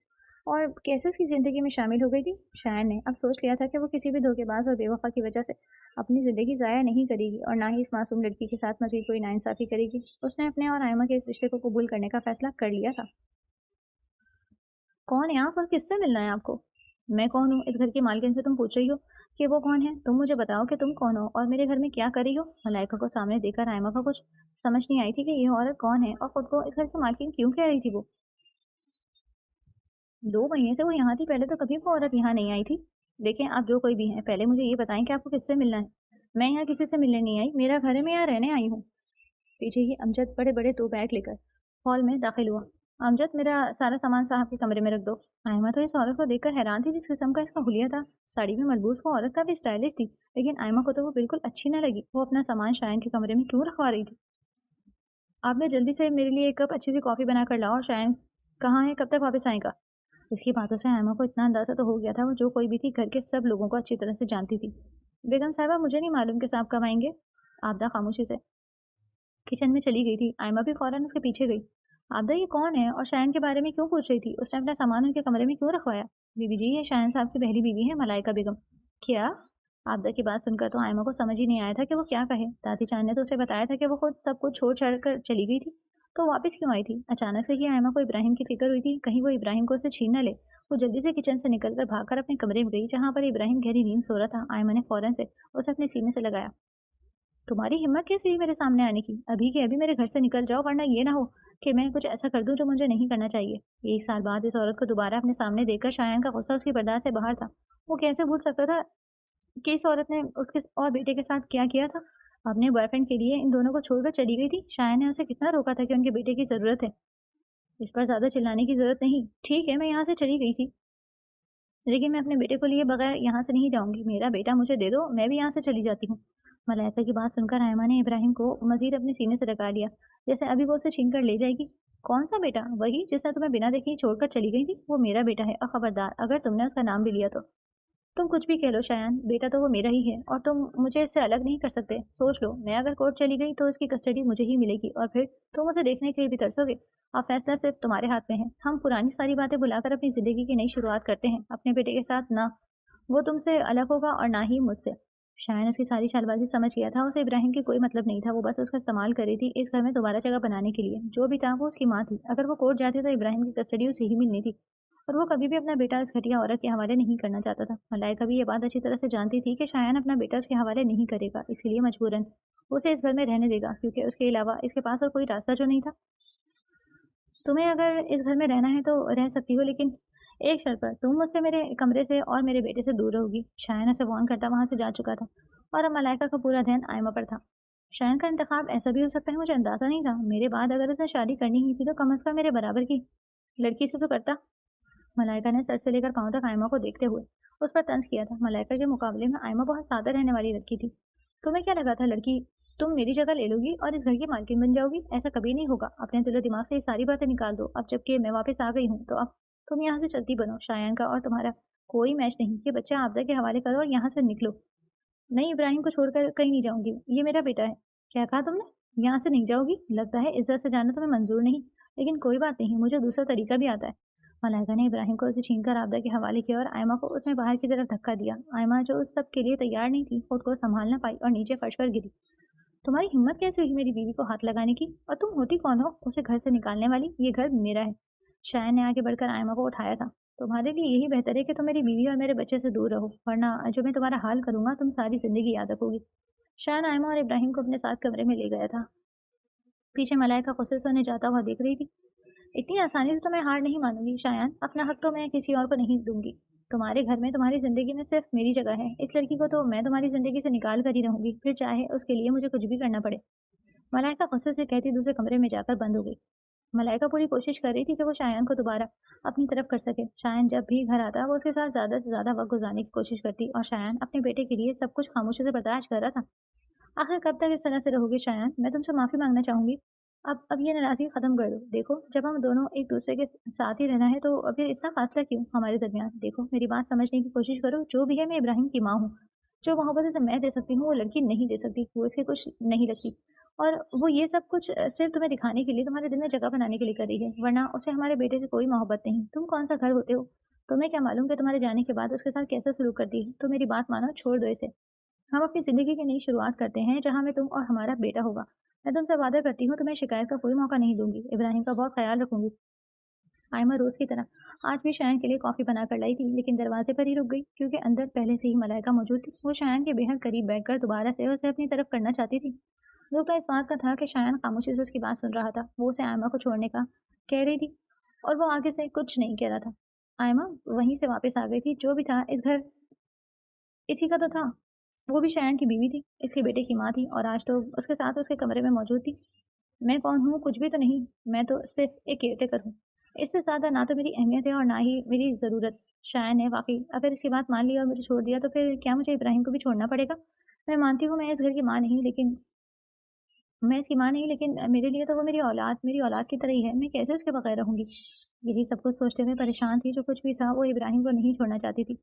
और कैसे उसकी जिंदगी में शामिल हो गई थी। शायन ने अब सोच लिया था कि वो किसी भी धोखेबाज और बेवफा की वजह से अपनी जिंदगी ज़ाया नहीं करेगी, और ना ही इस मासूम लड़की के साथ मजीद कोई नाइंसाफी करेगी। उसने अपने और आयमा के इस रिश्ते को कबूल करने का फैसला कर लिया था। कौन है आप और किससे मिलना है आपको? मैं कौन हूँ? इस घर की मालकिन से तुम पूछ रही हो कि वो कौन है? तुम मुझे बताओ कि तुम कौन हो और मेरे घर में क्या कर रही हो? मलाइका को सामने देखकर आयमा को कुछ समझ नहीं आई थी कि ये औरत कौन है और खुद को इस घर की मालकिन क्यों कह रही थी वो। 2 महीने से वो यहाँ थी, पहले तो कभी वो औरत यहाँ नहीं आई थी। देखें, आप जो कोई भी हैं, पहले मुझे ये बताएँ कि आपको किससे मिलना है? मैं यहाँ किसी से मिलने नहीं आई, मेरा घर है, मैं यहाँ रहने आई हूँ। पीछे ही अमजद बड़े-बड़े 2 बैग लेकर हॉल में दाखिल हुआ। अमजद, मेरा सारा सामान साहब के कमरे में रख दो। आयमा तो इस औरत को देखकर हैरान थी, जिस किस्म का इसका हुलिया था। साड़ी में मलबूस वो औरत काफ़ी स्टाइलिश थी, लेकिन आयमा को तो वो बिल्कुल अच्छी न लगी। वो अपना सामान शायन के कमरे में क्यों रखवा रही थी? आपने जल्दी से मेरे लिए 1 कप अच्छी सी कॉफ़ी बना कर लाओ, और शायन कहाँ है, कब तक वापस आएगा? इसकी बातों से आयमा को इतना अंदाज़ा तो हो गया था, वो जो कोई भी थी घर के सब लोगों को अच्छी तरह से जानती थी। बेगम साहिबा, मुझे नहीं मालूम कि साहब कब आएंगे। आबदा खामोशी से किचन में चली गई थी। आयमा भी फौरन उसके पीछे गई। आबदा, ये कौन है और शायन के बारे में क्यों पूछ रही थी? उसने अपना सामान उनके कमरे में क्यों रखवाया? बीबी जी, ये शायन साहब की पहली बीवी है, मलाइका बेगम। क्या? आबदा की बात सुनकर तो आयमा को समझ ही नहीं आया था कि वो क्या कहे। दादी चांद ने तो उसे बताया था कि वो खुद सब कुछ छोड़ छाड़ कर चली गई थी, तो वापस क्यों आई थी? अचानक से ही आयमा को इब्राहिम की फिक्र हुई थी, कहीं वो इब्राहिम को उसे छीन न ले। वो जल्दी से किचन से निकलकर भागकर अपने कमरे में गई, जहाँ पर इब्राहिम गहरी नींद सो रहा था। आयमा ने फौरन से उसे अपने सीने से लगाया। तुम्हारी हिम्मत कैसे हुई मेरे सामने आने की? अभी के अभी मेरे घर से निकल जाओ, वरना ये ना हो कि मैं कुछ ऐसा कर दूं जो मुझे नहीं करना चाहिए। 1 साल बाद इस औरत को दोबारा अपने सामने देखकर शायन का गुस्सा उसकी बर्दाश्त से बाहर था। वो कैसे भूल सकता था कि इस औरत ने उसके और बेटे के साथ क्या किया था? अपने बॉयफ्रेंड के लिए इन दोनों को छोड़कर चली गई थी। शायन ने उसे कितना रोका था कि उनके बेटे की जरूरत है। इस पर ज्यादा चिल्लाने की जरूरत नहीं। ठीक है, मैं यहाँ से चली गई थी, लेकिन मैं अपने बेटे को लिए बगैर यहाँ से नहीं जाऊंगी। मेरा बेटा मुझे दे दो, मैं भी यहाँ से चली जाती हूँ। मलाइका की बात सुनकर आयमा ने इब्राहिम को मजीद अपने सीने से लगा लिया, जैसे अभी वो उसे छीन कर ले जाएगी। कौन सा बेटा? वही जिसने तुम्हें बिना देखे ही छोड़कर चली गई थी, वो मेरा बेटा है। और खबरदार, अगर तुमने उसका नाम भी लिया तो। तुम कुछ भी कह लो शायान, बेटा तो वो मेरा ही है, और तुम मुझे इससे अलग नहीं कर सकते। सोच लो, मैं अगर कोर्ट चली गई तो उसकी कस्टडी मुझे ही मिलेगी, और फिर तुम उसे देखने के लिए भी तरसोगे। अब फैसला सिर्फ तुम्हारे हाथ में है। हम पुरानी सारी बातें भुलाकर अपनी जिंदगी की नई शुरुआत करते हैं, अपने बेटे के साथ ना। वो तुमसे अलग होगा और ना ही मुझसे। शायन उसकी सारी चालबाजी समझ गया था। उसे इब्राहिम की कोई मतलब नहीं था, वो बस उसका इस्तेमाल कर रही थी इस घर में दोबारा जगह बनाने के लिए। जो भी था वो उसकी माँ थी। अगर वो कोर्ट जाती तो इब्राहिम की कस्टडी उसे ही मिलनी थी, और वो कभी भी अपना बेटा इस घटिया औरत के हवाले नहीं करना चाहता था। मलाइका भी ये बात अच्छी तरह से जानती थी कि शायन अपना बेटा उसके हवाले नहीं करेगा, इसीलिए मजबूरन उसे इस घर में रहने देगा, क्योंकि उसके अलावा इसके पास और कोई रास्ता जो नहीं था। तुम्हें अगर इस घर में रहना है तो रह सकती हो, लेकिन एक शर्त पर, तुम मुझसे, मेरे कमरे से और मेरे बेटे से दूर रहोगी। शायन उसे वार्न करता वहां से जा चुका था, और अब मलाइका का पूरा ध्यान आयमा पर था। शायन का इंतखाब ऐसा भी हो सकता है, मुझे अंदाजा नहीं था। मेरे बाद अगर उसे शादी करनी ही थी तो कम अज कम मेरे बराबर की लड़की से तो करता। मलाइका ने सर से लेकर पांव तक आयमा को देखते हुए उस पर तंज किया था। मलाइका के मुकाबले में आयमा बहुत सादा रहने वाली लड़की थी। तुम्हें क्या लगा था लड़की, तुम मेरी जगह ले लोगी और इस घर की मालकिन बन जाओगी? ऐसा कभी नहीं होगा। अपने दिलो दिमाग से ये सारी बातें निकाल दो। अब जबकि मैं वापस आ गई हूँ, तो अब तुम यहाँ से चलती बनो। शायन का और तुम्हारा कोई मैच नहीं। ये बच्चा आपदा के हवाले करो और यहाँ से निकलो। नहीं, इब्राहिम को छोड़कर कहीं नहीं जाऊंगी, ये मेरा बेटा है। क्या कहा तुमने? यहाँ से नहीं जाओगी? लगता है इज्जत से जाना तुम्हें मंजूर नहीं, लेकिन कोई बात नहीं, मुझे दूसरा तरीका भी आता है। मलाइका ने इब्राहिम को उसे छीनकर आबदा के हवाले किया और आयमा को उसमें बाहर की तरफ धक्का दिया। आयमा, जो उस सब के लिए तैयार नहीं थी, खुद को संभाल ना पाई और नीचे फर्श पर गिरी। तुम्हारी हिम्मत कैसे हुई मेरी बीवी को हाथ लगाने की? और तुम होती कौन हो उसे घर से निकालने वाली? ये घर मेरा है। शायन ने आगे बढ़कर आयमा को उठाया था। तुम्हारे लिए यही बेहतर है कि तुम मेरी बीवी और मेरे बच्चे से दूर रहो, वरना जो मैं तुम्हारा हाल करूंगा तुम सारी जिंदगी याद रखोगी। शायन आयमा और इब्राहिम को अपने साथ कमरे में ले गया था। पीछे मलाइका गुस्से से उन्हें जाता हुआ देख रही थी। इतनी आसानी से तो मैं हार नहीं मानूंगी शायन, अपना हक तो मैं किसी और को नहीं दूंगी। तुम्हारे घर में, तुम्हारी जिंदगी में सिर्फ मेरी जगह है। इस लड़की को तो मैं तुम्हारी जिंदगी से निकाल कर ही रहूंगी, फिर चाहे उसके लिए मुझे कुछ भी करना पड़े। मलाइका गुस्से से कहती दूसरे कमरे में जाकर बंद हो गई। मलाइका पूरी कोशिश कर रही थी कि वो शायन को दोबारा अपनी तरफ कर सके। शायन जब भी घर आता वो उसके साथ ज्यादा से ज्यादा वक्त गुजारने की कोशिश करती, और शायन अपने बेटे के लिए सब कुछ खामोशी से बर्दाश्त कर रहा था। आखिर कब तक इस तरह से रहोगे शायन? मैं तुमसे माफी मांगना चाहूंगी। अब ये नाराजगी खत्म कर दो। देखो, जब हम दोनों एक दूसरे के साथ ही रहना है तो फिर इतना फासला क्यों हमारे दरमियान? देखो, मेरी बात समझने की कोशिश करो। जो भी है, मैं इब्राहिम की माँ हूँ। जो मोहब्बत से मैं दे सकती हूँ वो लड़की नहीं दे सकती, वो इसके कुछ नहीं लगती। और वो ये सब कुछ सिर्फ तुम्हें दिखाने के लिए, तुम्हारे दिल में जगह बनाने के लिए कर रही है, वरना उसे हमारे बेटे से कोई मोहब्बत नहीं। तुम कौन सा घर होते हो? तुम्हें क्या मालूम कि तुम्हारे जाने के बाद उसके साथ कैसे सलूक करती है? तो मेरी बात मानो, छोड़ दो इसे। हम अपनी ज़िंदगी की नई शुरुआत करते हैं, जहाँ में तुम और हमारा बेटा होगा। मैं तुमसे वादा करती हूँ, तुम्हें शिकायत का कोई मौका नहीं दूंगी। इब्राहिम का बहुत ख्याल रखूंगी। आयमा रोज़ की तरह आज भी शायन के लिए कॉफ़ी बनाकर लाई थी, लेकिन दरवाजे पर ही रुक गई, क्योंकि अंदर पहले से ही मलाइका मौजूद थी। वो शायन के बेहद करीब बैठकर दोबारा से उसे अपनी तरफ करना चाहती थी। दुख तो इस बात का था कि शायन खामोशी से उसकी बात सुन रहा था। वो उसे आयमा को छोड़ने का कह रही थी, और वो आगे से कुछ नहीं कह रहा था। आयमा वहीं से वापस आ गई थी। जो भी था इस घर इसी का तो था। वो भी शायान की बीवी थी, इसके बेटे की माँ थी और आज तो उसके साथ उसके कमरे में मौजूद थी। मैं कौन हूँ? कुछ भी तो नहीं। मैं तो सिर्फ़ एक केयरटेकर हूँ। इससे ज़्यादा ना तो मेरी अहमियत है और ना ही मेरी ज़रूरत। शायन है वाक़ई। अगर इसकी बात मान ली और मुझे छोड़ दिया तो फिर क्या मुझे इब्राहिम को भी छोड़ना पड़ेगा? मैं मानती हूँ मैं इस घर की माँ नहीं, लेकिन मैं इसकी माँ नहीं, लेकिन मेरे लिए तो वो मेरी औलाद की तरह ही है। मैं कैसे उसके बगैर रहूँगी? यही सब कुछ सोचते हुए परेशान थी। जो कुछ भी था वो इब्राहिम को नहीं छोड़ना चाहती थी।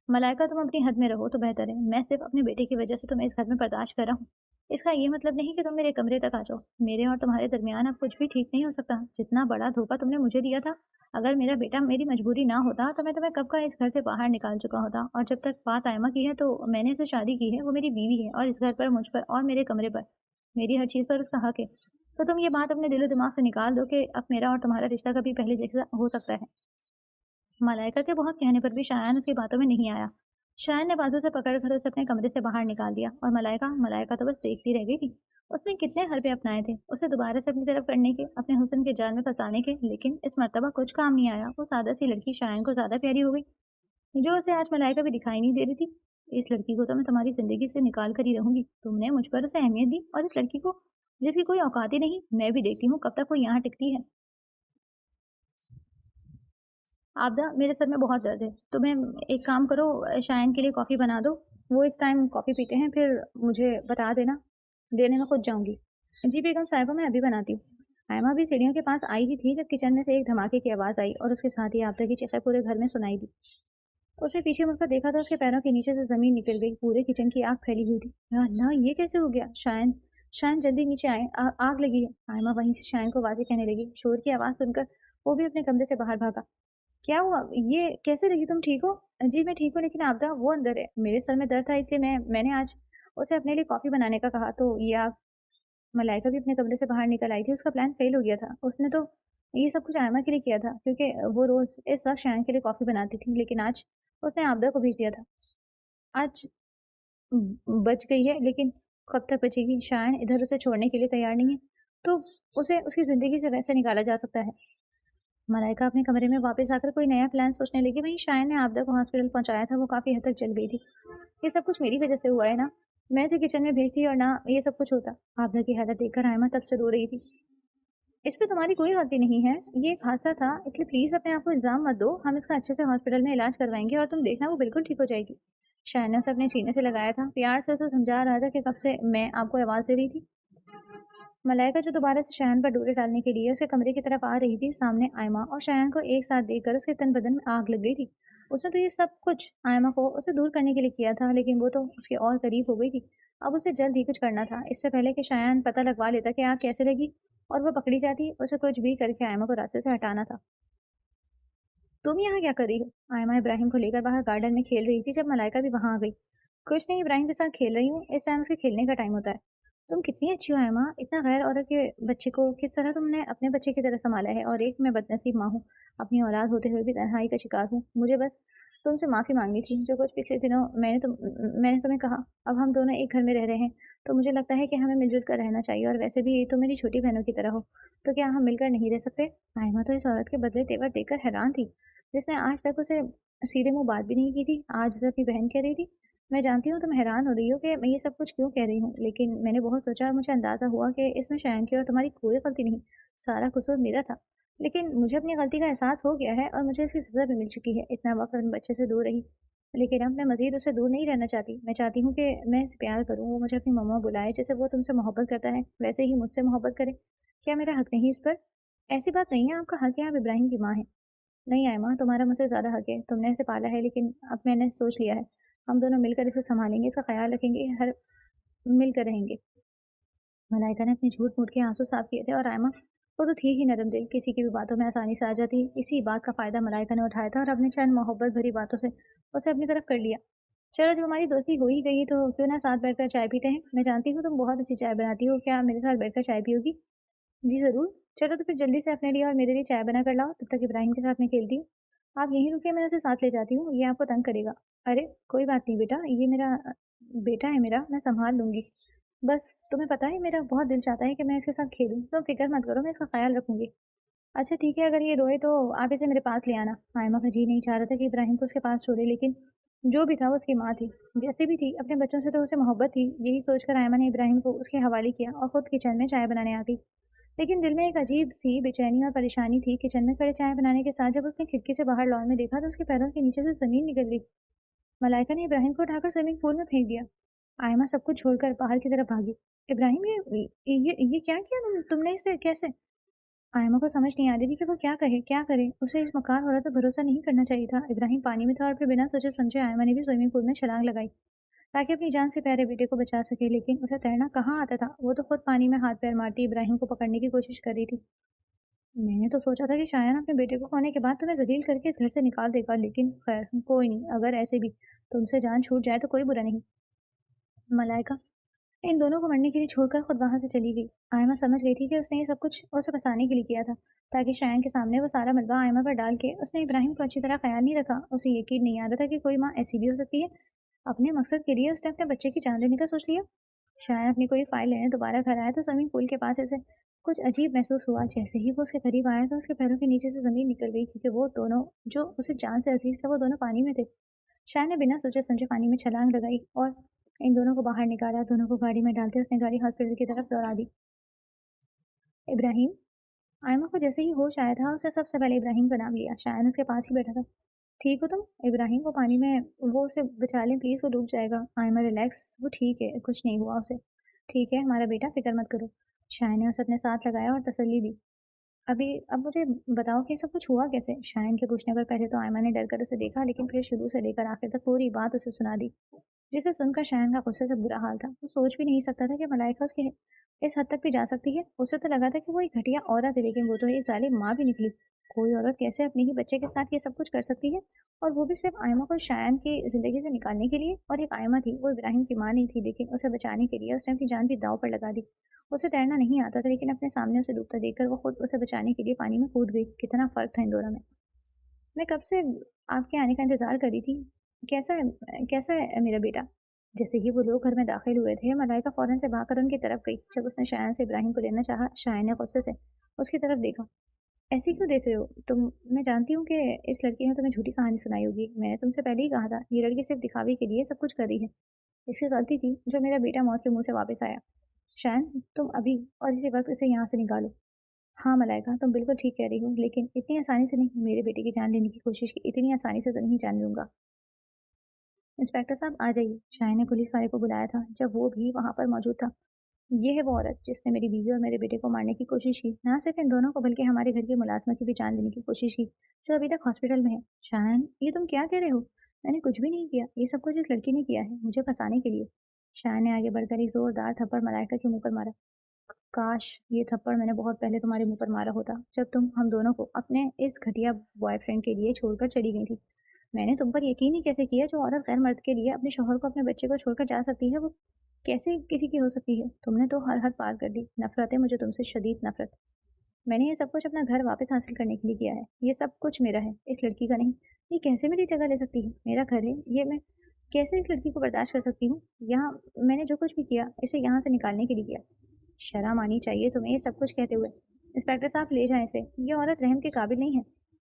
मलाइका, तुम अपनी हद में रहो तो बेहतर है। मैं सिर्फ़ अपने बेटे की वज़ह से तुम्हें इस घर में बर्दाश्त कर रहा हूँ। इसका ये मतलब नहीं कि तुम मेरे कमरे तक आ जाओ। मेरे और तुम्हारे दरमियान अब कुछ भी ठीक नहीं हो सकता। जितना बड़ा धोखा तुमने मुझे दिया था, अगर मेरा बेटा मेरी मजबूरी ना होता तो मैं तुम्हें कब का इस घर से बाहर निकाल चुका होता। और जब तक बात आयमा की है, तो मैंने इससे शादी की है। वो मेरी बीवी है और इस घर पर, मुझ पर और मेरे कमरे पर, मेरी हर चीज़ पर उसका हक है। तो तुम ये बात अपने दिलो-दिमाग से निकाल दो कि अब मेरा और तुम्हारा रिश्ता कभी पहले जैसा हो सकता है। मलाइका के बहुत कहने पर भी शायान उसकी बातों में नहीं आया। शायान ने बाजू से पकड़कर उसे अपने कमरे से बाहर निकाल दिया और मलाइका मलाइका तो बस देखती रह गई थी। उसने कितने हरबे अपनाए थे उसे दोबारा से अपनी तरफ करने के, अपने हुस्न के जाल में फंसाने के, लेकिन इस मर्तबा कुछ काम नहीं आया। वो सादा सी लड़की शायान को ज्यादा प्यारी हो गई, जो उसे आज मलाइका भी दिखाई नहीं दे रही थी। इस लड़की को तो मैं तुम्हारी जिंदगी से निकाल कर ही रहूंगी। तुमने मुझ पर उसे अहमियत दी, और इस लड़की को जिसकी कोई औकात ही नहीं, मैं भी देखती हूँ कब तक वो यहाँ टिकती है। आपदा, मेरे सर में बहुत दर्द है। तुम्हें एक काम करो, शायन के लिए कॉफ़ी बना दो। वो इस टाइम कॉफ़ी पीते हैं, फिर मुझे बता देना। देने में खुद जाऊंगी। जी बेगम साहिबा, मैं अभी बनाती हूँ। आयमा भी सीढ़ियों के पास आई ही थी जब किचन में से एक धमाके की आवाज़ आई और उसके साथ ही आपदा की चीखें पूरे घर में सुनाई दी। उसने पीछे मुड़कर देखा तो उसके पैरों के नीचे से ज़मीन निकल गई। पूरे किचन की आग फैली हुई थी। या अल्लाह, ये कैसे हो गया? शायन, शायन जल्दी नीचे आए, आग लगी है। आयमा वहीं से शायन को आवाज़ें कहने लगी। शोर की आवाज़ सुनकर वो भी अपने कमरे से बाहर भागा। क्या हुआ? ये कैसे रही? तुम ठीक हो? जी मैं ठीक हूँ, लेकिन आपदा वो अंदर है। मेरे सर में दर्द था, इसलिए मैंने आज उसे अपने लिए कॉफ़ी बनाने का कहा, तो ये आग। मलाइका भी अपने कमरे से बाहर निकल आई थी। उसका प्लान फेल हो गया था। उसने तो ये सब कुछ आयमा के लिए किया था, क्योंकि वो रोज़ इस वक़्त शायान के लिए कॉफ़ी बनाती थी, लेकिन आज उसने आपदा को भेज दिया था। आज बच गई है, लेकिन कब तक बचेगी? शायान इधर उसे छोड़ने के लिए तैयार नहीं है, तो उसे उसकी ज़िंदगी से वैसे निकाला जा सकता है। मलाइका अपने कमरे में वापस आकर कोई नया प्लान सोचने लगी। वहीं शायन ने आपदा को हॉस्पिटल पहुंचाया था, वो काफ़ी हद तक जल गई थी। ये सब कुछ मेरी वजह से हुआ है ना? मैं इसे किचन में भेजती और ना ये सब कुछ होता। आपदा की हालत देखकर आयमा तब से रो रही थी। इस पे तुम्हारी कोई गलती नहीं है। ये एक हादसा था, इसलिए प्लीज़ अपने आप को इल्ज़ाम मत दो। हम इसका अच्छे से हॉस्पिटल में इलाज करवाएंगे और तुम देखना वो बिल्कुल ठीक हो जाएगी। शायन ने उसे अपने सीने से लगाया था, प्यार से उसे समझा रहा था कि कब से मैं आपको आवाज़ दे रही थी। मलाइका, जो दोबारा से शयन पर डोरे डालने के लिए उसके कमरे की तरफ आ रही थी, सामने आयमा और शयन को एक साथ देखकर उसके तन बदन में आग लग गई थी। उसने तो ये सब कुछ आयमा को उसे दूर करने के लिए किया था, लेकिन वो तो उसके और करीब हो गई थी। अब उसे जल्द ही कुछ करना था, इससे पहले कि शयन पता लगवा लेता कि आग कैसे लगी और वो पकड़ी जाती। उसे कुछ भी करके आयमा को रास्ते से हटाना था। तुम यहाँ क्या कर रही हो? आयमा इब्राहिम को लेकर बाहर गार्डन में खेल रही थी जब मलाइका भी वहां आ गई। कुछ नहीं, इब्राहिम के साथ खेल रही हूँ। इस टाइम उसके खेलने का टाइम होता है। तुम कितनी अच्छी हो एमा, इतना गैर औरत के बच्चे को किस तरह तुमने अपने बच्चे की तरह संभाला है। और एक मैं बदनसीब माँ हूँ, अपनी औलाद होते हुए भी तन्हाई का शिकार हूँ। मुझे बस तुमसे माफ़ी मांगनी थी। जो कुछ पिछले दिनों मैंने तुम्हें कहा। अब हम दोनों एक घर में रह रहे हैं, तो मुझे लगता है कि हमें मिलजुल कर रहना चाहिए। और वैसे भी तुम मेरी छोटी बहनों की तरह हो, तो क्या हम मिलकर नहीं रह सकते? आयमा तो इस औरत के बदले तेवर देखकर हैरान थी, जिसने आज तक उसे सीधे मुंह बात भी नहीं की थी, आज उसे अपनी बहन कह रही थी। मैं जानती हूँ तुम हैरान हो रही हो कि मैं ये सब कुछ क्यों कह रही हूँ, लेकिन मैंने बहुत सोचा और मुझे अंदाज़ा हुआ कि इसमें शायन की और तुम्हारी कोई गलती नहीं, सारा कसूर मेरा था। लेकिन मुझे अपनी गलती का एहसास हो गया है और मुझे इसकी सज़ा भी मिल चुकी है। इतना वक्त अपने बच्चे से दूर रही, लेकिन अब मैं मज़ीद उससे दूर नहीं रहना चाहती। मैं चाहती हूँ कि मैं इसे प्यार करूँ, वो मुझे अपनी मम्मा बुलाए, जैसे वो तुमसे मोहब्बत करता है वैसे ही मुझसे मोहब्बत करे। क्या मेरा हक नहीं इस पर? ऐसी बात नहीं है, आपका हक है, आप इब्राहिम की माँ है। नहीं आयमा, तुम्हारा मुझसे ज़्यादा हक है। तुमने इसे पाला है, लेकिन अब मैंने सोच लिया है, हम दोनों मिलकर इसे सँभालेंगे, इसका ख़्याल रखेंगे, हर मिलकर रहेंगे। मलाइका ने अपने झूठ-मूठ के आँसू साफ़ किए थे, और आयमा, वो तो थी ही नरम दिल, किसी की भी बातों में आसानी से आ जाती। इसी बात का फ़ायदा मलाइका ने उठाया था और अपने चंद मोहब्बत भरी बातों से उसे अपनी तरफ कर लिया। चलो, जब हमारी दोस्ती हो ही गई है, तो क्यों ना साथ बैठकर चाय पीते हैं? मैं जानती हूँ तुम बहुत अच्छी चाय बनाती हो, क्या मेरे साथ बैठकर चाय पियोगी? जी ज़रूर। चलो तो फिर जल्दी से अपने लिए और मेरे लिए चाय बना कर लाओ, तब तक इब्राहिम के साथ मैं खेलती हूँ। आप यहीं रुकिए, मैं उसे साथ ले जाती हूँ, ये आपको तंग करेगा। अरे कोई बात नहीं बेटा, ये मेरा बेटा है मेरा, मैं सँभाल लूँगी। बस तुम्हें पता है, मेरा बहुत दिल चाहता है कि मैं इसके साथ खेलूँ, तुम फ़िक्र मत करो, मैं इसका ख़्याल रखूँगी। अच्छा ठीक है, अगर ये रोए तो आप इसे मेरे पास ले आना। आयमा का जी नहीं चाह रहा था कि इब्राहिम को उसके पास छोड़े, लेकिन जो भी था वो उसकी माँ थी। जैसे भी थी, अपने बच्चों से तो उसे मोहब्बत थी। यही सोचकर आयमा ने इब्राहिम को उसके हवाले किया और खुद किचन में चाय बनाने आ गई। लेकिन दिल में एक अजीब सी बेचैनी और परेशानी थी। किचन में खड़े चाय बनाने के साथ जब उसने खिड़की से बाहर लॉन में देखा तो उसके पैरों के नीचे से जमीन निकल गई। मलाइका ने इब्राहिम को उठाकर स्विमिंग पूल में फेंक दिया। आयमा सब कुछ छोड़कर बाहर की तरफ भागी। इब्राहिम, ये क्या किया तुमने इसे कैसे? आयमा को समझ नहीं आ रही थी कि वो क्या कहे, क्या करे। उसे इस मकान औरत पर भरोसा नहीं करना चाहिए था। इब्राहिम पानी में था और फिर बिना सोचे समझे आयमा ने भी स्विमिंग पूल में छलांग लगाई ताकि अपनी जान से प्यारे बेटे को बचा सके। लेकिन उसे तैरना कहाँ आता था। वो तो खुद पानी में हाथ पैर मारती इब्राहिम को पकड़ने की कोशिश कर रही थी। मैंने तो सोचा था कि शायद अपने बेटे को खोने के बाद तुम्हें जलील करके इस घर से निकाल देगा, लेकिन खैर कोई नहीं। अगर ऐसे भी तुमसे जान छूट जाए तो कोई बुरा नहीं। मलाइका इन दोनों को मरने के लिए छोड़कर खुद वहां से चली गई। आयमा समझ गई थी कि उसने ये सब कुछ उसे फंसाने के लिए किया था, ताकि शायन के सामने वो सारा मलबा आयमा पर डाल के। उसने इब्राहिम को अच्छी तरह ख्याल नहीं रखा। उसे यकीन नहीं आ रहा था कि कोई माँ ऐसी भी हो सकती है। अपने मकसद के लिए उसने अपने बच्चे की जान लेने का सोच लिया। शायन अपनी कोई फाइल लेने दोबारा घर आया तो स्विमिंग पूल के पास ऐसे कुछ अजीब महसूस हुआ। जैसे ही वो उसके करीब आया तो उसके पैरों के नीचे से जमीन निकल गई, क्योंकि वो दोनों जो उसे जान से अजीज थे वो दोनों पानी में थे। शायन ने बिना सोचे समझे पानी में छलांग लगाई और इन दोनों को बाहर निकाला। दोनों को गाड़ी में डालते उसने गाड़ी हॉस्पिटल की तरफ दौड़ा दी। इब्राहिम, आयमा को जैसे ही होश आया था उसने सबसे पहले इब्राहिम का नाम लिया। शायन उसके पास ही बैठा था। ठीक हो तुम? इब्राहिम को पानी में वो उसे बचा लें प्लीज़, वो डूब जाएगा। आयमा रिलैक्स, वो ठीक है, कुछ नहीं हुआ उसे। ठीक है हमारा बेटा, फिक्र मत करो। शायन ने उसे अपने साथ लगाया और तसल्ली दी। अब मुझे बताओ कि सब कुछ हुआ कैसे? शायन के पूछने पर पहले तो आयमा ने डर कर उसे देखा, लेकिन फिर शुरू से लेकर आखिर तक पूरी बात उसे सुना दी, जिसे सुनकर शायन का गुस्से से बुरा हाल था। वो सोच भी नहीं सकता था कि मलाइका उसके इस हद तक भी जा सकती है। उसे तो लगा था कि वो एक घटिया औरत है, लेकिन वो तो एक जालिम माँ भी निकली। कोई औरत कैसे अपने ही बच्चे के साथ ये सब कुछ कर सकती है? और वो भी सिर्फ आयमा को शायन की जिंदगी से निकालने के लिए। और एक आयमा थी, वो इब्राहिम की माँ नहीं थी, लेकिन उसे बचाने के लिए उसने अपनी जान भी दांव पर लगा दी। उसे तैरना नहीं आता था, लेकिन अपने सामने उसे डूबता देखकर वो खुद उसे बचाने के लिए पानी में कूद गई। कितना फर्क था इन दोनों में। मैं कब से आपके आने का इंतजार कर रही थी। कैसा है मेरा बेटा? जैसे ही वो लोग घर में दाखिल हुए थे, मलाइका फौरन से भागकर उनकी तरफ गई। जब उसने शायन से इब्राहिम को लेना चाहा, शायन ने गुस्से से उसकी तरफ देखा। ऐसे क्यों देख रहे हो तुम? मैं जानती हूँ कि इस लड़की ने तुम्हें झूठी कहानी सुनाई होगी। मैंने तुमसे पहले ही कहा था, ये लड़की सिर्फ दिखावे के लिए सब कुछ कर रही है। इसकी गलती थी जो मेरा बेटा मौत के मुंह से वापस आया। शायन, तुम अभी और इसी वक्त इसे यहाँ से निकालो। हाँ मलाइका, तुम बिल्कुल ठीक कह रही हो, लेकिन इतनी आसानी से नहीं। मेरे बेटे की जान लेने की कोशिश की, इतनी आसानी से तो नहीं जान लूंगा। इंस्पेक्टर साहब आ जाइए। शाह ने पुलिस वाले को बुलाया था जब वो भी वहां पर मौजूद था। ये है वो औरत जिसने मेरी बीवी और मेरे बेटे को मारने की कोशिश की। ना सिर्फ इन दोनों को बल्कि हमारे घर की मुलाजमा की भी जान लेने की कोशिश की, जो अभी तक हॉस्पिटल में है। शायन, ये तुम क्या कह रहे हो? मैंने कुछ भी नहीं किया। ये सब कुछ इस लड़की ने किया है, मुझे फंसाने के लिए। शायन ने आगे बढ़कर एक जोरदार थप्पड़ मलाइका के मुंह पर मारा। काश ये थप्पड़ मैंने बहुत पहले तुम्हारे मुंह पर मारा होता, जब तुम हम दोनों को अपने इस घटिया बॉयफ्रेंड के लिए छोड़कर चली गई थी। मैंने तुम पर यकीन ही कैसे किया? जो औरत गैर मर्द के लिए अपने शौहर को, अपने बच्चे को छोड़कर जा सकती है, वो कैसे किसी की हो सकती है? तुमने तो हर हद पार कर दी। नफरत है मुझे तुमसे, शदीद नफरत। मैंने ये सब कुछ अपना घर वापस हासिल करने के लिए किया है। ये सब कुछ मेरा है, इस लड़की का नहीं। ये कैसे मेरी जगह ले सकती है? मेरा घर है ये। मैं कैसे इस लड़की को बर्दाश्त कर सकती हूँ? यहाँ मैंने जो कुछ भी किया, इसे यहाँ से निकालने के लिए किया। शर्म आनी चाहिए तुम्हें ये सब कुछ कहते हुए। इंस्पेक्टर साहब ले जाएं इसे, ये औरत रहम के काबिल नहीं है।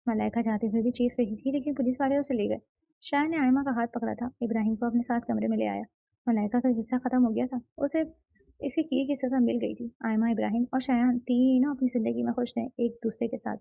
मलाइका जाते हुए भी चीख रही थी, लेकिन पुलिस वाले उसे ले गए। शाह ने आयमा का हाथ पकड़ा था, इब्राहिम को अपने साथ कमरे में ले आया। मलाइका का किस्सा खत्म हो गया था, उसे इसके किए की सजा मिल गई थी। आयमा, इब्राहिम और शायान तीनों अपनी जिंदगी में खुश थे एक दूसरे के साथ।